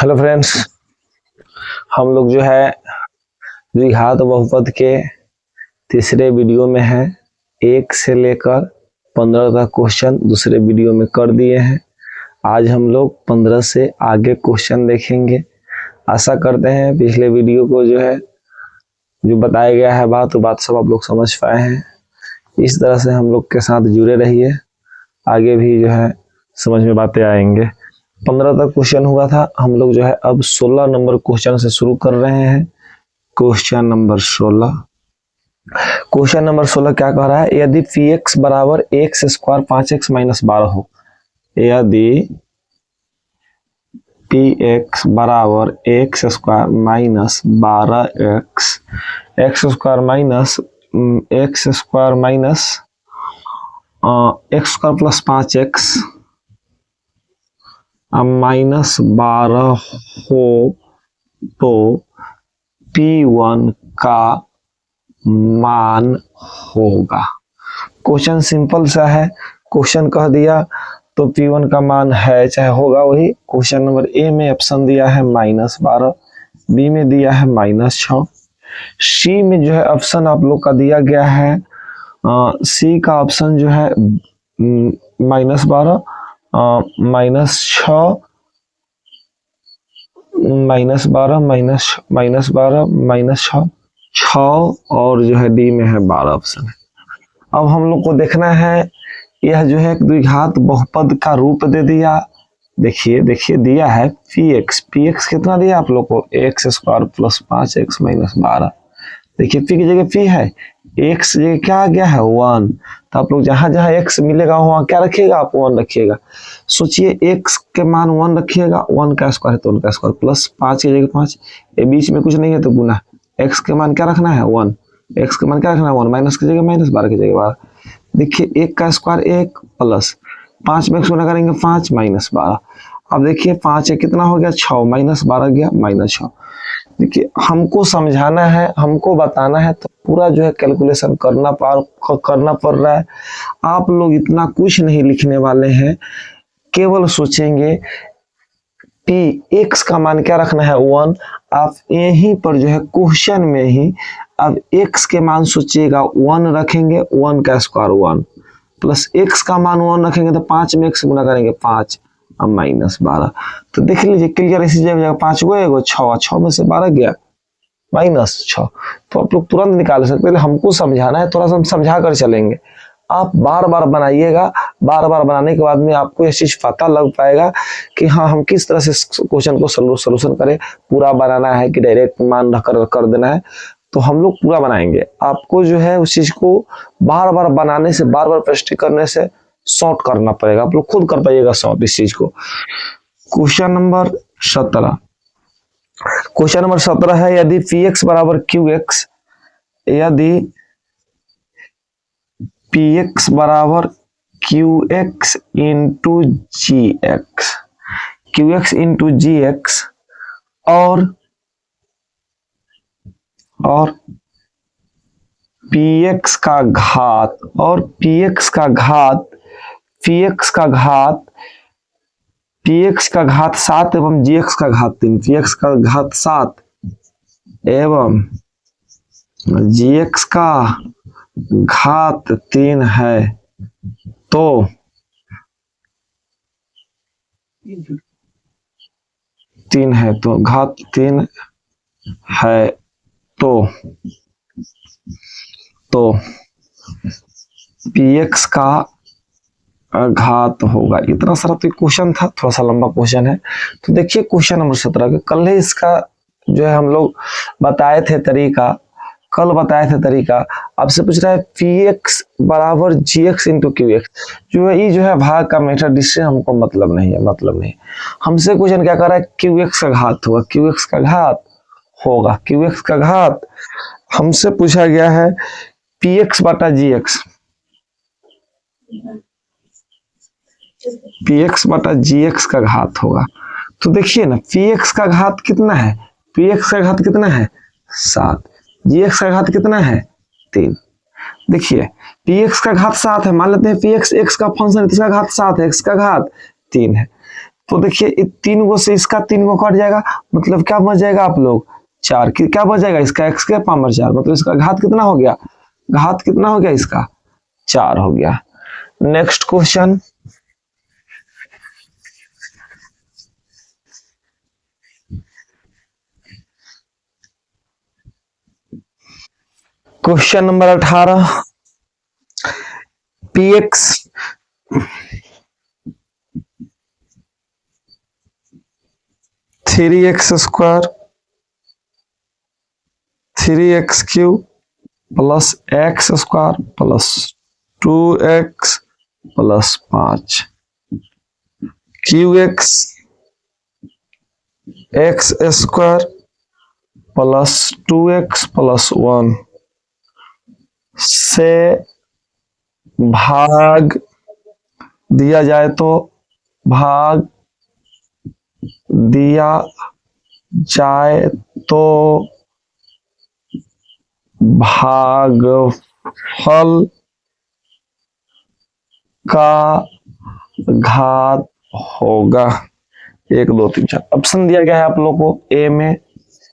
Hello friends, हम लोग जो है द्विघात बहुपद के तीसरे वीडियो में हैं। 1 से लेकर 15 तक क्वेश्चन दूसरे वीडियो में कर दिए हैं। आज हम लोग 15 से आगे क्वेश्चन देखेंगे। आशा करते हैं पिछले वीडियो को जो बताया गया है बात सब आप लोग समझ पाए हैं। इस तरह से हम लोग के साथ जुड़े रहिए, आगे भी समझ में बातें आएंगे। 15 तक क्वेश्चन हुआ था, हम लोग अब 16 नंबर क्वेश्चन से शुरू कर रहे हैं। क्वेश्चन नंबर 16 क्या कह रहा है? यदि px बराबर x स्क्वायर 5x माइनस 12 हो, यदि px बराबर x square minus 12x, x square minus x square plus 5x minus 12 हो तो P1 का मान होगा। क्वेश्चन सिंपल सा है, क्वेश्चन कह दिया तो P1 का मान है चाहे होगा वही। क्वेश्चन नंबर ए में ऑप्शन दिया है -12, बी में दिया है -6, सी में ऑप्शन आप लोग का दिया गया है सी का ऑप्शन -12 -6 -6 और डी में है 12 ऑप्शन है। अब हम लोग को देखना है यह एक द्विघात बहुपद का रूप दे दिया। देखिए दिया है px कितना दिया आप लोग को? x square plus 5x minus 12। देखिए p की जगह p है, x जगह क्या आ गया है 1, तो आप लोग जहां जहां x मिलेगा वहां क्या रखिएगा? आप 1 रखिएगा। सोचिए x के मान 1 रखिएगा, 1 का स्क्वायर है तो 1 का स्क्वायर प्लस 5 की जगह 5, ये बीच में कुछ नहीं है तो गुना। x के मान क्या रखना है? 1, x के मान क्या रखना है? 1, माइनस की जगह माइनस, 12 की जगह 12। देखिए 1 का स्क्वायर 1 प्लस 5 में गुना करेंगे 5 माइनस 12। अब देखिए 5 कितना हो गया? 6 माइनस 12 गया -6। देखिए हमको समझाना है, हमको बताना है तो पूरा कैलकुलेशन करना पड़ रहा है। आप लोग इतना कुछ नहीं लिखने वाले हैं, केवल सोचेंगे कि x का मान क्या रखना है? 1। आप यहीं पर क्वेश्चन में ही अब x के मान सोचिएगा 1 रखेंगे, 1 का स्क्वायर 1 प्लस x का मान 1 रखेंगे तो 5 में x गुना करेंगे 5 और माइनस 12। तो देख लीजिए क्लियर, इसी जगह 5 गो एगो 6 में से 12 गया -6। तो आप लोग तुरंत निकाल सकते हैं। हमको समझाना है, थोड़ा सा हम समझा कर चलेंगे। आप बार बार बनाइएगा, बार बार बनाने के बाद में आपको यह चीज पता लग पाएगा कि हाँ हम किस तरह से क्वेश्चन को सोल्यूशन करें। पूरा बनाना है कि डायरेक्ट मान रख कर देना है, तो हम लोग पूरा बनाएंगे। आपको उस चीज को बार बार बनाने से, बार बार प्रैक्टिस करने से शॉर्ट करना पड़ेगा। आप लोग खुद कर पाइएगा शॉर्ट इस चीज को। क्वेश्चन नंबर 17 है, यदि px बराबर qx, यदि px बराबर qx इंटू gx और px का घात 7 एवं gx का घात 3, px का घात 7 एवं gx का घात 3 है तो घात 3 है तो px का घात होगा। इतना सारा तो क्वेश्चन था, थोड़ा सा लंबा क्वेश्चन है। तो देखिए क्वेश्चन नंबर 17 कल ही इसका हम लोग बताए थे तरीका, आपसे पूछ रहा है px बराबर gx इंटू qx। ये भाग का मेथड, इससे हमको मतलब नहीं है। हमसे क्वेश्चन क्या कर रहा है? qx का घात होगा, qx का घात हमसे पूछा गया है px बटा gx, px बटा gx का घात होगा। तो देखिए ना px का घात कितना है? 7, gx का घात कितना है? 3। देखिए px का घात 7 है, मान लेते हैं px x का फंक्शन है, इसका घात 7 है, x का घात 3 है। तो देखिए 3 गो से इसका 3 गो कट जाएगा, मतलब क्या बच जाएगा आप लोग 4, क्या बच जाएगा इसका x के पावर 4, मतलब इसका घात कितना हो गया, घात कितना हो गया इसका 4 हो गया। Next question, question number 18, px 3x square 3x cube plus x square plus 2x plus 5 qx x square plus 2x plus 1 से भाग दिया जाए तो भाग दिया जाए तो भागफल का घात होगा। 1 2 3 4 ऑप्शन दिया गया है आप लोगों को, ए में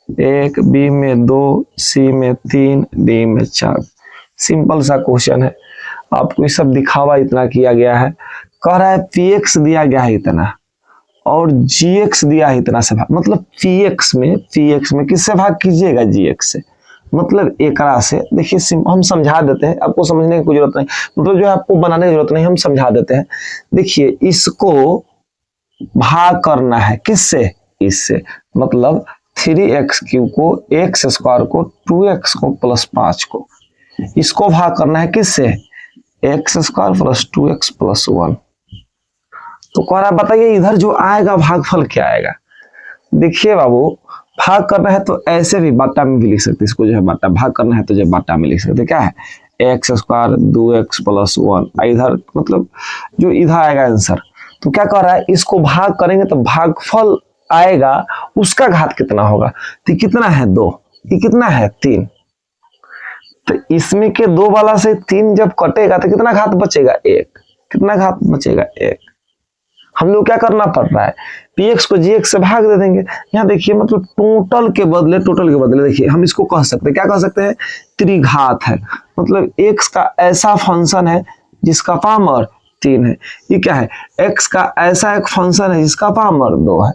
1, बी में 2, सी में 3, डी में 4। सिंपल सा क्वेश्चन है, आपको ये सब दिखावा इतना किया गया है, कह रहा है px दिया गया है इतना और gx दिया है इतना से भाग, मतलब px में किससे भाग कीजिएगा, gx से, मतलब एकरा से। देखिए हम समझा देते हैं, आपको समझने की कोई जरूरत नहीं, मतलब जो आपको बनाने की जरूरत नहीं, हम समझा देते हैं। देखिए इसको भाग करना है किससे, इससे, मतलब 3x क्यूब को x स्क्वायर को 2x को प्लस 5 को, इसको भाग करना है किससे, x square plus 2x plus 1। तो कह रहा है बताइए इधर जो आएगा भागफल क्या आएगा। देखिए बाबू, भाग करना है तो ऐसे भी बाटा में भी लिख सकते, इसको जो है बाटा भाग करना है तो जो बाटा में लिख सकते, क्या है x स्क्वायर 2x प्लस 1, इधर मतलब जो इधर आएगा आंसर। तो क्या कह रहा है, इसको भाग करेंगे तो भागफल आएगा, उसका घात कितना होगा, तो कितना है 2, ये कितना है 3, तो इसमें के 2 वाला से 3 जब कटेगा तो कितना घात बचेगा 1, कितना घात बचेगा 1। हम लोग क्या करना पड़ रहा है, px को gx से भाग दे देंगे। यहाँ देखिए मतलब टोटल के बदले देखिए हम इसको कह सकते हैं, क्या कह सकते हैं, त्रिघात है, मतलब x का ऐसा फंक्शन है जिसका पावर 3 है, ये क्या है, x का ऐसा एक फंक्शन है जिसका पावर 2 है।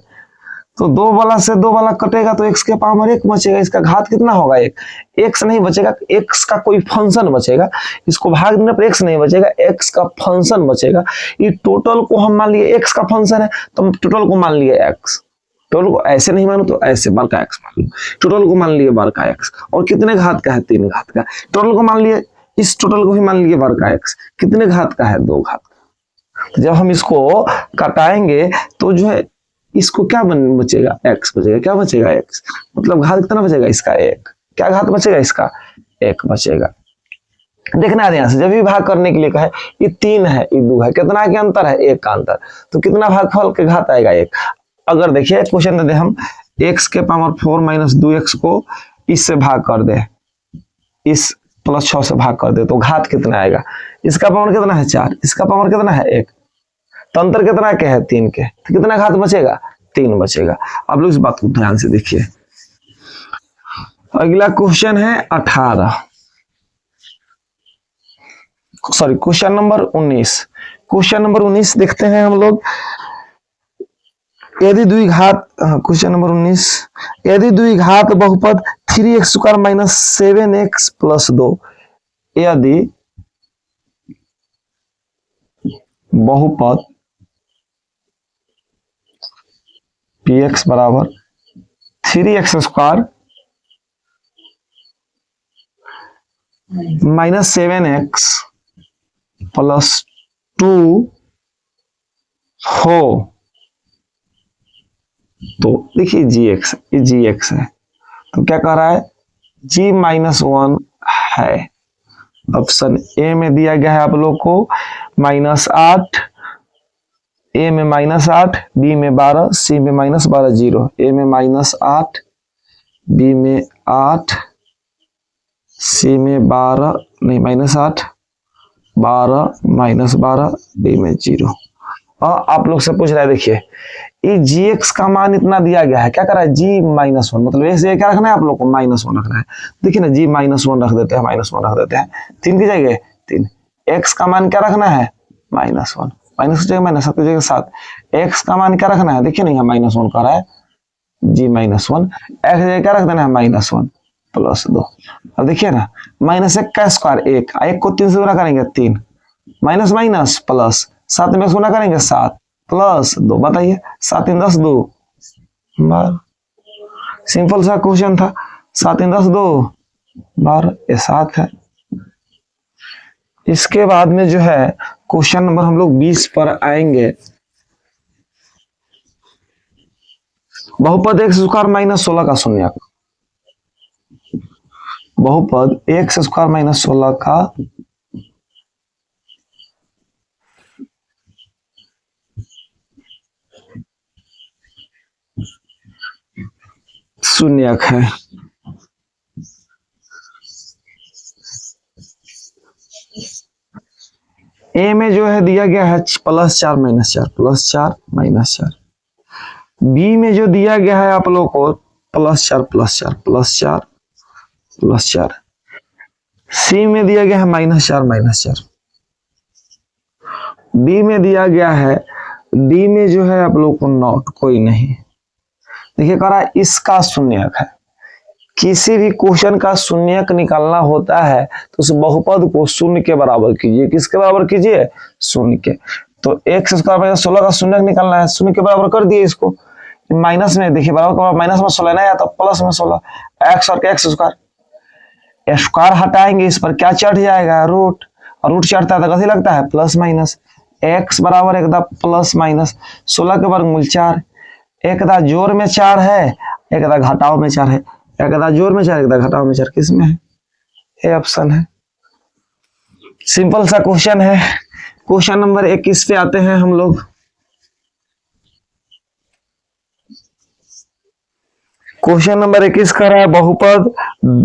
तो 2 वाला से 2 वाला कटेगा तो x के पावर 1 बचेगा, इसका घात कितना होगा 1, x नहीं बचेगा, x का कोई फंक्शन बचेगा, इसको भाग देने पर x नहीं बचेगा, x का फंक्शन बचेगा। ये टोटल को हम मान लिए x का फंक्शन है तो हम टोटल को मान लिए x, टोटल को ऐसे नहीं मानो तो ऐसे बार का x मान लो, टोटल को मान लिए बार का x, और कितने घात का है 3 घात का, टोटल को मान लिए, इस टोटल को भी मान लिए बार का x, कितने घात का है 2 घात का। तो जब हम इसको कटाएंगे तो जो है इसको क्या बचेगा, x बचेगा, क्या बचेगा x, मतलब घात कितना बचेगा इसका 1, क्या घात बचेगा इसका 1 बचेगा। देखना है यहाँ से जब भी भाग करने के लिए कहे, ये 3 है ये 2 है, कितना के अंतर है 1 का अंतर, तो कितना भागफल के घात आएगा 1। अगर देखिए क्वेश्चन दे दे हम x के पावर 4 माइनस 2x को इससे भाग कर दे, इस प्लस 6 से भाग कर दे, तो घात कितना आएगा, इसका पावर कितना है 4, इसका पावर कितना है 1, तो अंतर कितना के है 3 के, तो कितना घात बचेगा 3 बचेगा। अब लोग इस बात को ध्यान से देखिए। अगला क्वेश्चन है 18, sorry question number 19, question number 19 देखते हैं हम लोग। यदि द्विघात, क्वेश्चन नंबर 19, यदि द्विघात बहुपद 3x square minus 7x plus 2, यदि बहुपद px बराबर 3x square minus 7x plus 2 हो, तो देखिए gx, ये gx है, तो क्या कह रहा है g माइनस 1 है। ऑप्शन ए में दिया गया है आप लोग को -8, ए में -8, बी में 12, सी में -12 0, ए में -8, बी में 8, सी में 12 नहीं -8, 12 -12, डी में 0। और आप लोग से पूछ रहा है देखिए ये जी एक्स का मान इतना दिया गया है, क्या कर रहा है जी -1, मतलब ऐसे क्या रखना है आप लोग को -1 रखना है। देखिए ना जी -1 रख देते हैं, -1 रख देते हैं, 3 की जगह 3। एक्स का मान क्या रखना है -1, माइनस की जगह माइनस, 7 की जगह 7। एक्स का मान क्या रखना है, देखिए ना यहाँ -1 कर रहा है जी -1, एक्स जगह क्या रख देना है -1 +2। अब देखिए ना -1 का स्क्वायर 1, 1 को 3 से गुना करेंगे 3, माइनस माइनस प्लस, 7 में गुना करेंगे 7 +2, बताइए 7 3 10 2 12। सिंपल सा क्वेश्चन था, 7 3 10 2 12, ये 7 है। इसके बाद में जो है क्वेश्चन नंबर हम लोग 20 पर आएंगे। बहुपद एक्स स्क्वायर -16 का शून्यक, बहुपद एक्स स्क्वायर -16 का शून्यक है। ए में जो है दिया गया है +4 -4, +4 -4। बी में जो दिया गया है आप लोग को +4 +4 +4 +4। सी में दिया गया है -4 -4। डी में दिया गया है, डी में जो है आप लोग को नॉट, कोई नहीं। देखिए कह रहा है इसका शून्यक है। किसी भी क्वेश्चन का शून्यक निकालना होता है तो उस बहुपद को शून्य के बराबर कीजिए। किसके बराबर कीजिए, शून्य के। तो एक्स स्क्वायर -16 का शून्यक निकालना है, शून्य के बराबर कर दिए इसको। माइनस में देखिए बराबर माइनस में 16 नहीं आता, प्लस में 16, एक्स और एक्स स्क्वायर, स्क्वायर हटाएंगे इस पर क्या चढ़ जाएगा रूट, और रूट चढ़ता है तो कैसे लगता है प्लस माइनस। एक्स बराबर एकदम प्लस माइनस 16 के वर्गमूल 4, एक दा जोड़ में 4 है, एक दा घटाव में 4 है, एक दा जोड़ में 4 एक दा घटाव में 4, किस में है, ये ऑप्शन है। सिंपल सा क्वेश्चन है। क्वेश्चन नंबर 21 पे आते हैं हम लोग। क्वेश्चन नंबर 21 कर रहा है बहुपद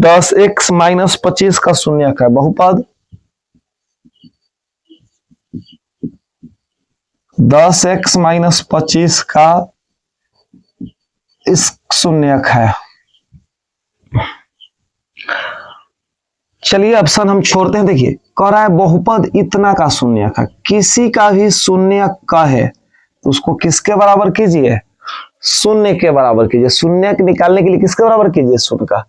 10x - 25 का शून्यक है। बहुपद 10x - 25 का इस शून्यक है। चलिए ऑप्शन हम छोड़ते हैं। देखिए कह रहा है बहुपद इतना का शून्यक है, किसी का भी शून्यक का है तो उसको किसके बराबर कीजिए, शून्य के बराबर कीजिए। शून्यक निकालने के लिए किसके बराबर कीजिए, शून्य का।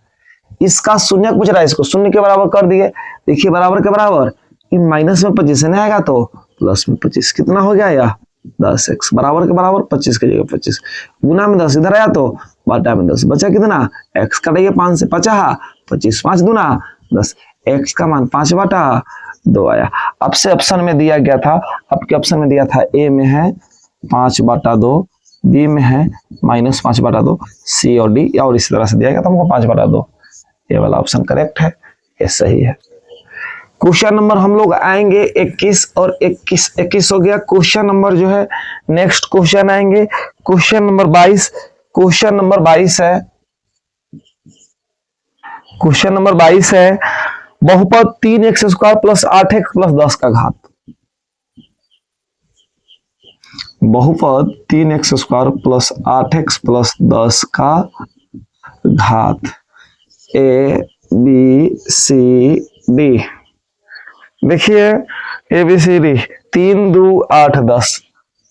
इसका शून्यक पूछ रहा है, इसको शून्य के बराबर कर दिए। देखिए बराबर के बराबर, माइनस में 25 नहीं आएगा तो प्लस में 25, कितना हो गया या 10x, बराबर के बराबर 25 की जगह 25, गुना में 10 इधर आया तो बटा में 10, बचा कितना x, कटाइए 5 से 50, 25 5 दूना 10, x का मान 5/2 आया। अब से ऑप्शन में दिया गया था, आपके ऑप्शन में दिया था ए में है 5/2, बी में है -5/2, सी और डी, और इसी तरह से दिया गया था हमको 5/2। ये वाला ऑप्शन करेक्ट है, ये सही है। क्वेश्चन नंबर हम लोग आएंगे 21 और 21 हो गया। क्वेश्चन नंबर जो है नेक्स्ट क्वेश्चन आएंगे क्वेश्चन नंबर 22। क्वेश्चन नंबर 22 है, क्वेश्चन नंबर 22 है बहुपद 3x स्क्वायर + 8x + 10 का घात। बहुपद 3x स्क्वायर + 8x + 10 का घात, ए बी सी डी। देखिए ए बी सी डी, 3 2 8 10,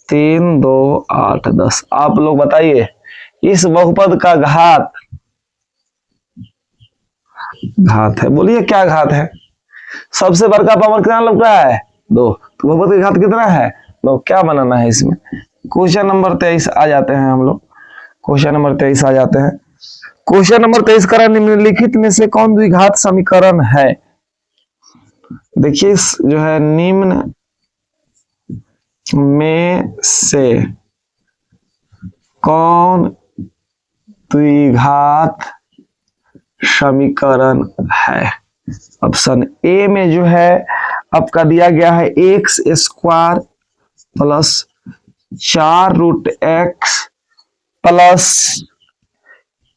3 2 8 10। आप लोग बताइए इस बहुपद का घात, घात है, बोलिए क्या घात है। सबसे बड़का पावर कितना लग रहा है 2, तो बहुपद का घात कितना है 2, क्या बनाना है इसमें। क्वेश्चन नंबर 23 आ जाते हैं हम लोग। क्वेश्चन नंबर 23 आ जाते हैं। क्वेश्चन नंबर 23 करा निम्नलिखित में से कौन द्विघात समीकरण है। देखिए जो है निम्न में से कौन द्विघात समीकरण है। ऑप्शन ए में जो है आपका दिया गया है x स्क्वायर + 4√x +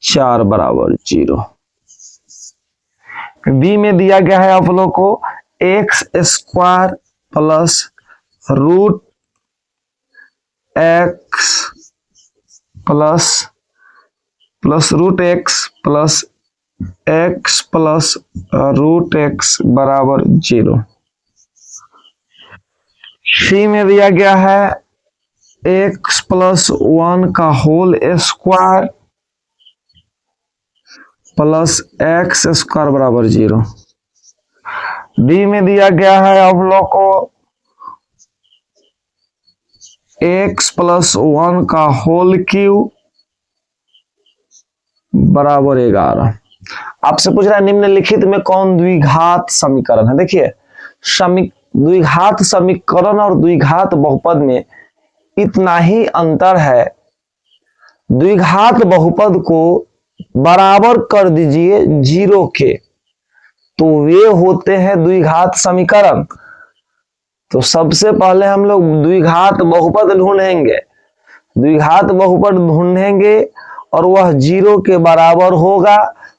4 = 0। बी में दिया गया है आप लोग को x square + √x plus root X plus X plus root X बराबर 0। सी में दिया गया है एक्स प्लस 1 का whole square plus X square बराबर 0। डी में दिया गया है आप लोग को एक्स प्लस 1 का होल क्यूब बराबर 11। आपसे पूछ रहा है निम्नलिखित में कौन द्विघात समीकरण है। देखिए द्विघात समीकरण और द्विघात बहुपद में इतना ही अंतर है, द्विघात बहुपद को बराबर कर दीजिए 0 के तो वे होते हैं द्विघात समीकरण। तो सबसे पहले हम लोग द्विघात बहुपद ढूंढेंगे, द्विघात बहुपद ढूंढेंगे और वह 0 के बराबर होगा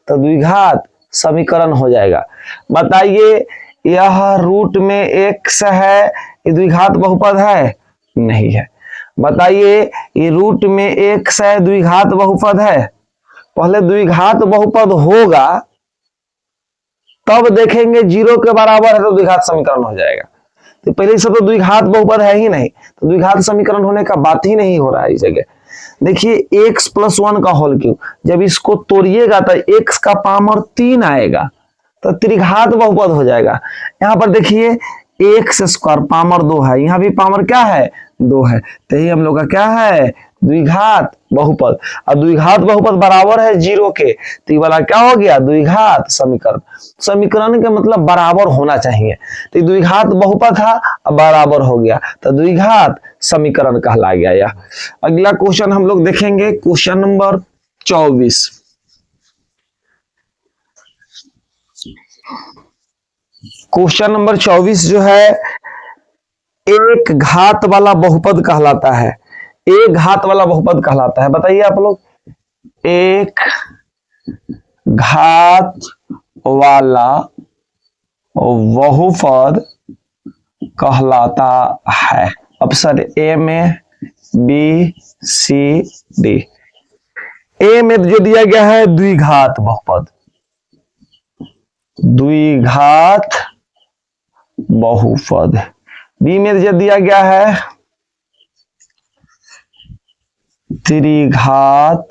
तो द्विघात समीकरण हो जाएगा। बताइए यह रूट में x है, ये द्विघात बहुपद है? नहीं है। बताइए ये रूट में x है, द्विघात बहुपद है? पहले द्विघात बहुपद होगा तब देखेंगे 0 के बराबर है तो द्विघात समीकरण हो जाएगा। तो पहले से तो द्विघात बहुपद है ही नहीं, तो द्विघात समीकरण होने का बात ही नहीं हो रहा है इस जगह। देखिए x प्लस 1 का होल क्यूब, जब इसको तोड़िएगा तो x का पावर 3 आएगा तो त्रिघात बहुपद हो जाएगा। यहाँ पर देखिए एक्स स्क्वायर पावर 2 है, यहाँ भी पावर क्या है 2 है, तो यही हम लोग का क्या है द्विघात बहुपद। अब द्विघात बहुपद बराबर है 0 के तो ये वाला क्या हो गया द्विघात समीकरण। समीकरण का मतलब बराबर होना चाहिए, तो द्विघात बहुपद था अब बराबर हो गया तो द्विघात समीकरण कहला गया। यह अगला क्वेश्चन हम लोग देखेंगे, क्वेश्चन नंबर 24। क्वेश्चन नंबर 24 जो है एक घात वाला बहुपद कहलाता है, एक घात वाला बहुपद कहलाता है। बताइए आप लोग, एक घात वाला बहुपद कहलाता है। ऑप्शन ए में बी सी डी। ए में जो दिया गया है द्विघात बहुपद, द्विघात बहुपद। बी में जो दिया गया है त्रिघात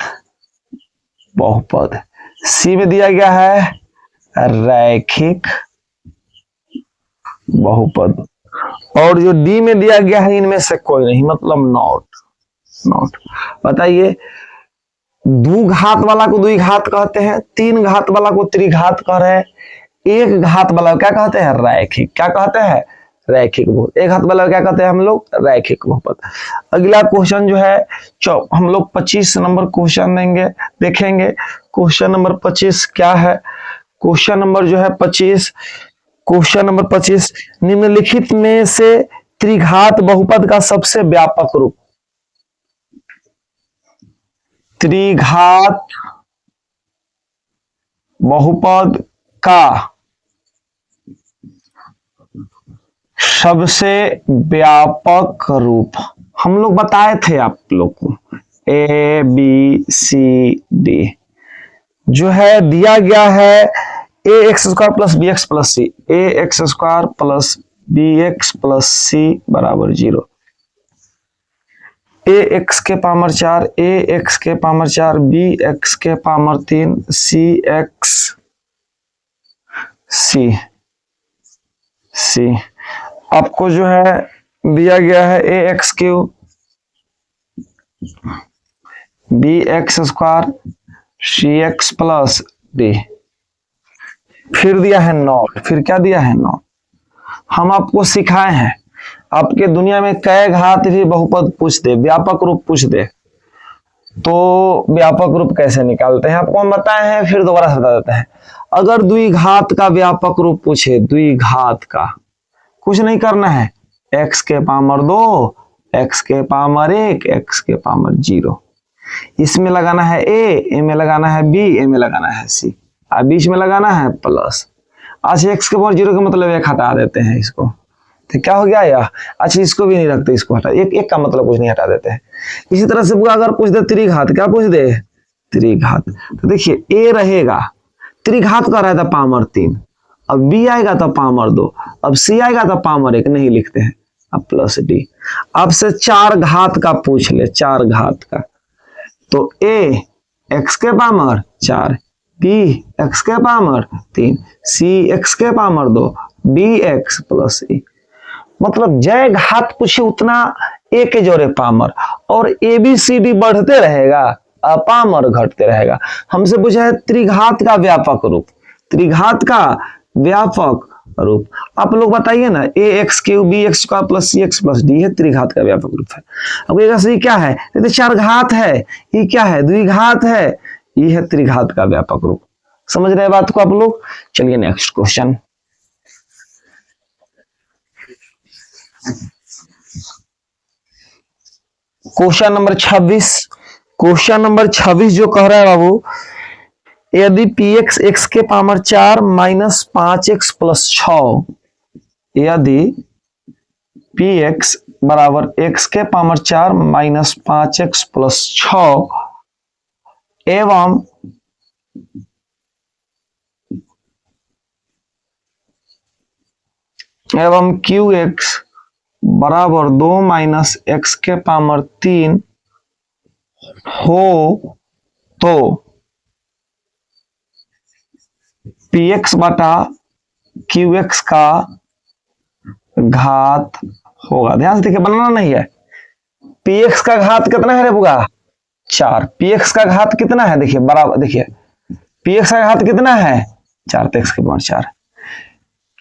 बहुपद। सी में दिया गया है रैखिक बहुपद। और जो डी में दिया गया है इनमें से कोई नहीं, मतलब नॉट। बताइए द्विघात वाला को द्विघात कहते हैं, तीन घात वाला को त्रिघात कह रहे हैं, एक घात वाला क्या कहते हैं रैखिक। क्या कहते हैं रैखिक बहुपद। एक घात वाला क्या कहते हैं हम लोग रैखिक बहुपद। अगला क्वेश्चन जो है हम लोग 25 नंबर क्वेश्चन देखेंगे। क्वेश्चन नंबर 25 क्या है, क्वेश्चन नंबर जो है 25, क्वेश्चन नंबर 25 निम्नलिखित में से त्रिघात बहुपद का सबसे व्यापक रूप। त्रिघात बहुपद का सबसे व्यापक रूप हम लोग बताए थे आप लोग को, ए बी सी डी जो है दिया गया है A X square plus B X plus C, A X square plus B X plus C बराबर 0। ए एक्स के पावर 4, ए एक्स के पावर 4, बी एक्स के पावर 3, सी एक्स सी। आपको जो है दिया गया है A X cube, B X square, C X plus D, फिर दिया है नॉट। फिर क्या दिया है नॉट। हम आपको सिखाए हैं, आपके दुनिया में कई घात भी बहुपद पूछ दे, व्यापक रूप पूछ दे तो व्यापक रूप कैसे निकालते हैं आपको हम बताए हैं, फिर दोबारा से बता देते हैं। अगर द्विघात का व्यापक रूप पूछे, द्विघात का कुछ नहीं करना है, x के पावर 2, x के पावर 1, x के पावर 0, इसमें लगाना है a में लगाना है b, a में लगाना है c, और बीच में लगाना है प्लस। अच्छा x के पावर 0 का मतलब 1 हटा देते हैं इसको, तो क्या हो गया यह। अच्छा इसको भी नहीं रखते, इसको हटा, एक एक का मतलब कुछ नहीं, हटा देते हैं। इसी तरह से अगर पूछ दे त्रिघात, क्या पूछ दे त्रिघात, तो देखिए ए रहेगा, त्रिघात का रहा था पावर 3, अब बी आएगा तो पावर 2, अब सी आएगा तो पावर 1, नहीं लिखते हैं, अब प्लस डी। अब से 4 घात का पूछ ले, 4 घात का, तो ए एक्स के पावर 4, बी एक्स के पावर 3, सी एक्स के पावर 2, डी एक्स प्लस ई। मतलब जय घात पूछे उतना ए के जोड़े पावर, और ए बी सी डी बढ़ते रहेगा, अपामर घटते रहेगा। हमसे पूछा है त्रिघात का व्यापक रूप, त्रिघात का व्यापक रूप। आप लोग बताइए ना, A X cube B X square plus C X plus D है, त्रिघात का व्यापक रूप है। अब ये क्या है, ये तो 4 घात है, ये क्या है द्विघात है, ये है त्रिघात का व्यापक रूप। समझ रहे बात को आप लोग। चलिए next question. Question number 26, question number 26 जो कह रहा है बाबू, यदि पी एक्स एक्स के पावर 4 माइनस 5x प्लस 6, यदि पी एक्स बराबर एक्स के पावर 4 माइनस 5x प्लस 6 एवं क्यू एक्स बराबर 2 माइनस एक्स के पावर 3 हो, तो पी एक्स बटा क्यू एक्स का घात होगा। ध्यान से देखिए, बनाना नहीं है। पी एक्स का घात कितना है रे बुआ, 4। पी एक्स का घात कितना है, देखिए बराबर, देखिए पी एक्स का घात कितना है 4, तो एक्स के पावर 4।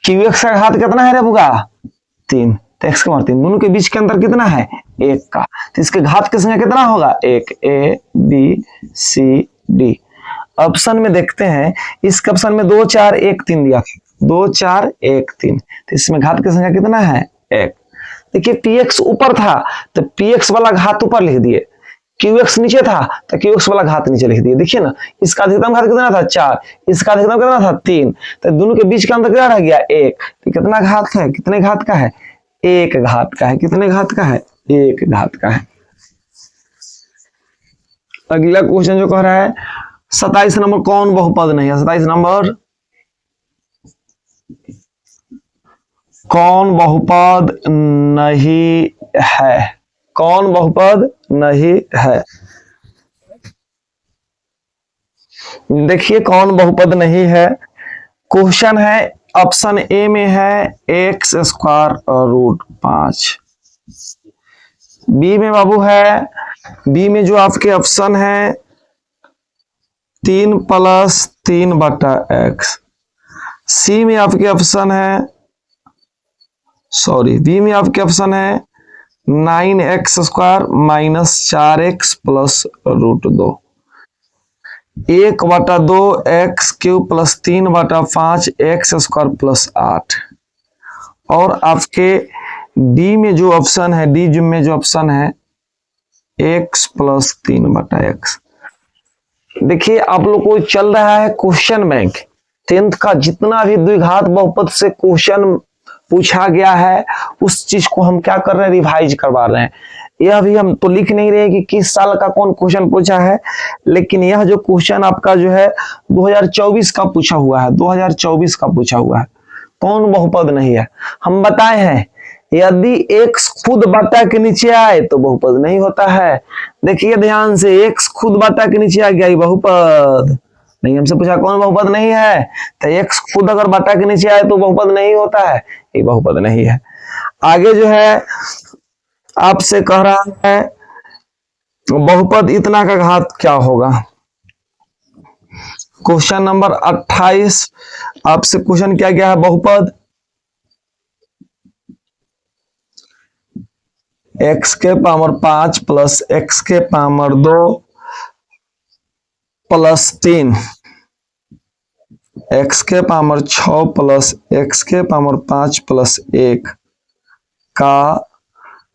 क्यू एक्स का घात कितना है रे बुआ 3, तो एक्स के पावर 3। दोनों के बीच के अंतर कितना है 1 का, तो इसके घात की संख्या कितना होगा 1। A B C D. Option में देखते हैं, इस ऑप्शन में 2 4 1 3 दिया, 2 4 1 3, तो इसमें घात की संख्या कितना है 1। देखिए पी एक्स ऊपर था तो पी एक्स वाला घात ऊपर लिख दिए, क्यू एक्स नीचे था तो क्यू एक्स वाला घात नीचे लिख दिए। देखिए ना, इसका अधिकतम घात कितना था 4, इसका अधिकतम कितना था 3, तो दोनों के बीच का अंतर कितना रह गया 1। तो कितना घात है, कितने घात का है 1 घात का है। कितने घात का है 1 घात का है। अगला क्वेश्चन जो कह रहा है 27 नंबर, कौन बहुपद नहीं है। 27 नंबर, कौन बहुपद नहीं है, कौन बहुपद नहीं है। देखिए कौन बहुपद नहीं है। क्वेश्चन है, ऑप्शन ए में है एक्स स्क्वायर रूट 5, बी में बाबू है, बी में जो आपके ऑप्शन है 3 प्लस 3 बटा एक्स, सी में आपके ऑप्शन है, सॉरी बी में आपके ऑप्शन है 9x square minus 4x plus root 2, 1 बटा 2 एक्स क्यूब प्लस 3 बटा 5 एक्स स्क्वायर प्लस 8। और आपके डी में जो ऑप्शन है, डी में जो ऑप्शन है x प्लस 3 बटा एक्स। देखिए आप लोग को चल रहा है क्वेश्चन बैंक, 10th का जितना भी द्विघात बहुपद से क्वेश्चन पूछा गया है उस चीज को हम क्या कर रहे हैं, रिवाइज करवा रहे हैं। यह भी हम तो लिख नहीं रहे कि किस साल का कौन क्वेश्चन पूछा है, लेकिन यह जो क्वेश्चन आपका जो है 2024 का पूछा हुआ है, 2024 का पूछा हुआ है। कौन बहुपद नहीं है, हम बताए हैं यदि x खुद बटा के नीचे आए तो बहुपद नहीं होता है। देखिए ध्यान से, x खुद बटा के नीचे आ गया, ये बहुपद नहीं। हमसे पूछा कौन बहुपद नहीं है, तो x खुद अगर बटा के नीचे आए तो बहुपद नहीं होता है, ये बहुपद नहीं है। आगे जो है आपसे कह रहा है बहुपद इतना का घात क्या होगा। क्वेश्चन नंबर 28 आपसे क्वेश्चन क्या गया है, बहुपद x के पावर 5 प्लस x के पावर 2 प्लस 3 x के पावर 6 प्लस x के पावर 5 प्लस 1 का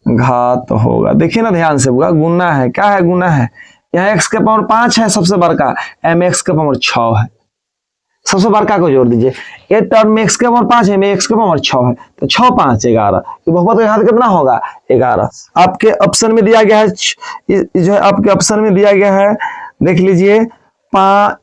घात होगा। देखिए ना ध्यान से, गुना है, क्या है गुना है। यहाँ x के पावर 5 है सबसे बड़का, m x के पावर 6 है। सबसे बड़का को जोड़ दीजिए। ये टर्म में x के पावर 5 है, में x के पावर 6 है, तो 6 5 11। तो बहुपद का घात कितना होगा? 11। आपके ऑप्शन में दिया गया है, जो है आपके ऑप्शन में दिया गया है, देख लीजिए, 5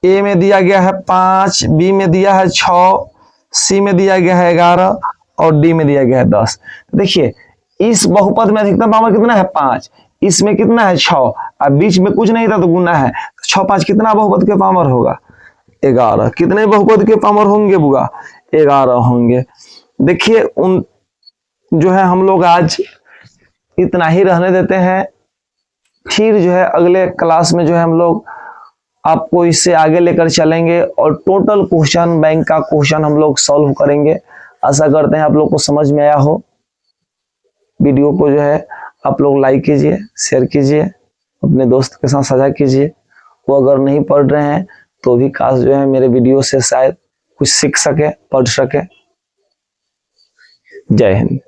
ए में दिया गया है 5, बी में दिया है 6, सी में दिया गया है 11 और डी में दिया गया है 10। देखिए इस बहुपद में अधिकतम पावर कितना है? 5, इसमें कितना है? 6, और बीच में कुछ नहीं था तो गुना है, 6 5 कितना बहुपद के पावर होगा? 11। कितने बहुपद के पावर होंगे बुआ? 11 होंगे। देखिए उन जो है हम लोग आज इतना ही रहने देते हैं, फिर जो है अगले क्लास में जो है हम लोग आपको इससे आगे लेकर चलेंगे और टोटल क्वेश्चन, बैंक का क्वेश्चन हम लोग सॉल्व करेंगे। आशा करते हैं आप लोग को समझ में आया हो। वीडियो को जो है आप लोग लाइक कीजिए, शेयर कीजिए, अपने दोस्त के साथ साझा कीजिए। वो अगर नहीं पढ़ रहे हैं तो भी काश जो है मेरे वीडियो से शायद कुछ सीख सके, पढ़ सके। जय हिंद।